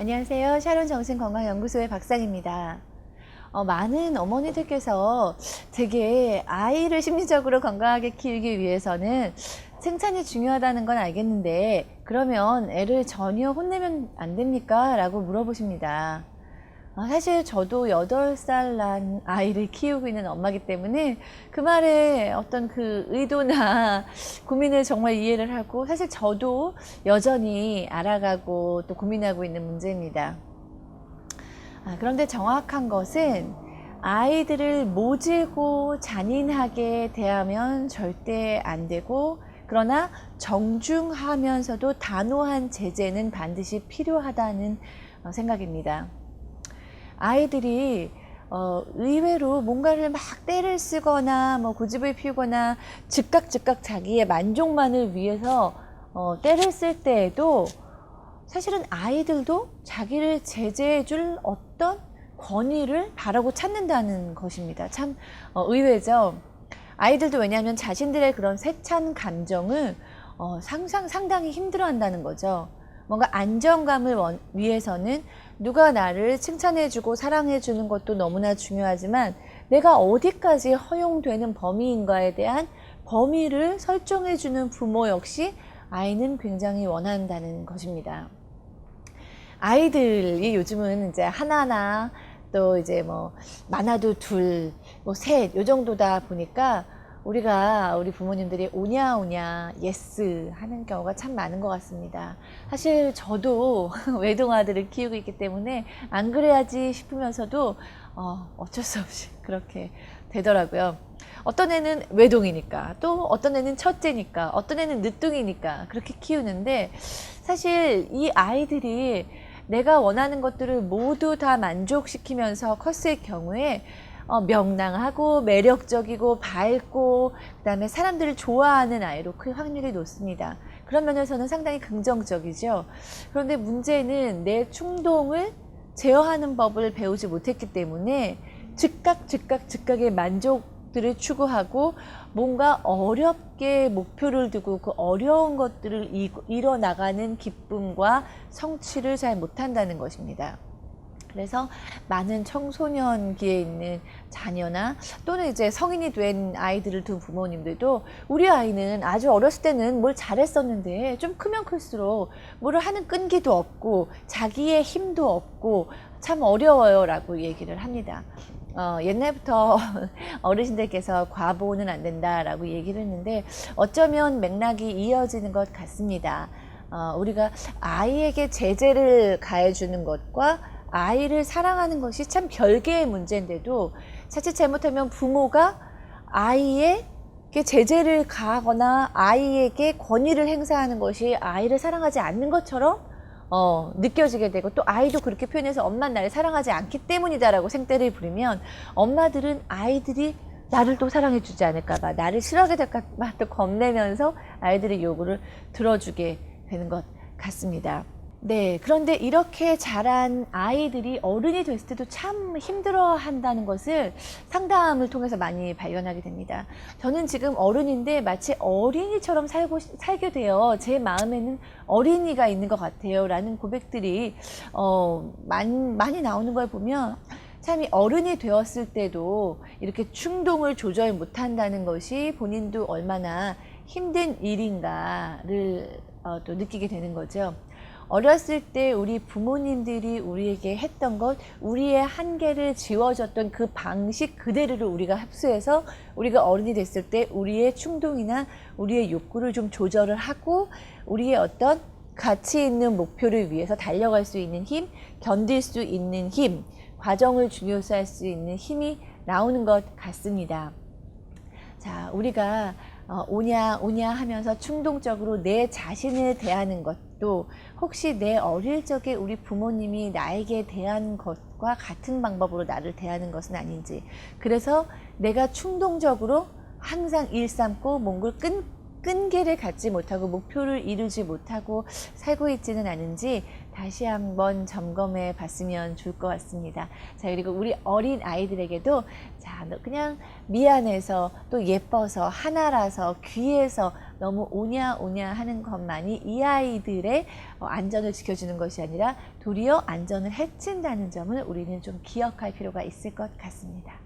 안녕하세요. 샤론 정신건강연구소의 박상입니다. 많은 어머니들께서 되게 아이를 심리적으로 건강하게 키우기 위해서는 칭찬이 중요하다는 건 알겠는데 그러면 애를 전혀 혼내면 안 됩니까? 라고 물어보십니다. 사실 저도 8살 난 아이를 키우고 있는 엄마기 때문에 그 말에 어떤 그 의도나 고민을 정말 이해를 하고 사실 저도 여전히 알아가고 또 고민하고 있는 문제입니다. 그런데 정확한 것은 아이들을 모질고 잔인하게 대하면 절대 안 되고 그러나 정중하면서도 단호한 제재는 반드시 필요하다는 생각입니다. 아이들이 의외로 뭔가를 막 떼를 쓰거나 고집을 피우거나 즉각 자기의 만족만을 위해서 떼를 쓸 때에도 사실은 아이들도 자기를 제재해 줄 어떤 권위를 바라고 찾는다는 것입니다. 참 의외죠. 아이들도 왜냐하면 자신들의 그런 세찬 감정을 상당히 힘들어한다는 거죠. 뭔가 안정감을 위해서는 누가 나를 칭찬해주고 사랑해주는 것도 너무나 중요하지만 내가 어디까지 허용되는 범위인가에 대한 범위를 설정해주는 부모 역시 아이는 굉장히 원한다는 것입니다. 아이들이 요즘은 이제 하나나 또 이제 많아도 둘, 셋, 요 정도다 보니까 우리 부모님들이 오냐 예스 하는 경우가 참 많은 것 같습니다. 사실 저도 외동아들을 키우고 있기 때문에 안 그래야지 싶으면서도 어쩔 수 없이 그렇게 되더라고요. 어떤 애는 외동이니까, 또 어떤 애는 첫째니까, 어떤 애는 늦둥이니까 그렇게 키우는데 사실 이 아이들이 내가 원하는 것들을 모두 다 만족시키면서 컸을 경우에 명랑하고 매력적이고 밝고 그다음에 사람들을 좋아하는 아이로 클 확률이 높습니다. 그런 면에서는 상당히 긍정적이죠. 그런데 문제는 내 충동을 제어하는 법을 배우지 못했기 때문에 즉각의 만족들을 추구하고 뭔가 어렵게 목표를 두고 그 어려운 것들을 이뤄나가는 기쁨과 성취를 잘 못한다는 것입니다. 그래서 많은 청소년기에 있는 자녀나 또는 이제 성인이 된 아이들을 둔 부모님들도 우리 아이는 아주 어렸을 때는 뭘 잘했었는데 좀 크면 클수록 뭐를 하는 끈기도 없고 자기의 힘도 없고 참 어려워요 라고 얘기를 합니다. 옛날부터 어르신들께서 과보는 안 된다라고 얘기를 했는데 어쩌면 맥락이 이어지는 것 같습니다. 우리가 아이에게 제재를 가해주는 것과 아이를 사랑하는 것이 참 별개의 문제인데도 자칫 잘못하면 부모가 아이에게 제재를 가하거나 아이에게 권위를 행사하는 것이 아이를 사랑하지 않는 것처럼 느껴지게 되고 또 아이도 그렇게 표현해서 엄마는 나를 사랑하지 않기 때문이다라고 생떼를 부리면 엄마들은 아이들이 나를 또 사랑해 주지 않을까봐 나를 싫어하게 될까봐 또 겁내면서 아이들의 요구를 들어주게 되는 것 같습니다. 네, 그런데 이렇게 자란 아이들이 어른이 됐을 때도 참 힘들어 한다는 것을 상담을 통해서 많이 발견하게 됩니다. 저는 지금 어른인데 마치 어린이처럼 살게 되어 제 마음에는 어린이가 있는 것 같아요 라는 고백들이 많이 나오는 걸 보면 참 이 어른이 되었을 때도 이렇게 충동을 조절 못한다는 것이 본인도 얼마나 힘든 일인가를 또 느끼게 되는 거죠. 어렸을 때 우리 부모님들이 우리에게 했던 것, 우리의 한계를 지워줬던 그 방식 그대로를 우리가 흡수해서 우리가 어른이 됐을 때 우리의 충동이나 우리의 욕구를 좀 조절을 하고 우리의 어떤 가치 있는 목표를 위해서 달려갈 수 있는 힘, 견딜 수 있는 힘, 과정을 중요시할 수 있는 힘이 나오는 것 같습니다. 자, 우리가 오냐 하면서 충동적으로 내 자신을 대하는 것도 혹시 내 어릴 적에 우리 부모님이 나에게 대한 것과 같은 방법으로 나를 대하는 것은 아닌지, 그래서 내가 충동적으로 항상 일삼고 뭔가를 끈기를 갖지 못하고 목표를 이루지 못하고 살고 있지는 않은지 다시 한번 점검해 봤으면 좋을 것 같습니다. 자, 그리고 우리 어린 아이들에게도 자, 그냥 미안해서 또 예뻐서 하나라서 귀해서 너무 오냐 하는 것만이 이 아이들의 안전을 지켜주는 것이 아니라 도리어 안전을 해친다는 점을 우리는 좀 기억할 필요가 있을 것 같습니다.